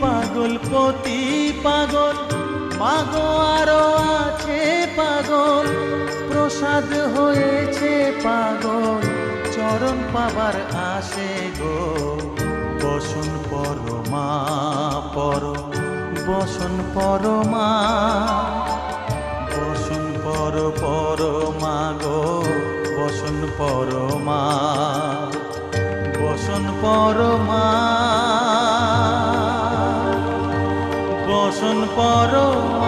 পাগল পতি পাগল মাগো আরো আছে পাগল প্রসাদ হয়েছে পাগল চরণ পাবার আসে গো বসন পরমা পর বসন পরমা বসন পর পরমা গো বসন পরমা বসন পরমা বসন পরমা।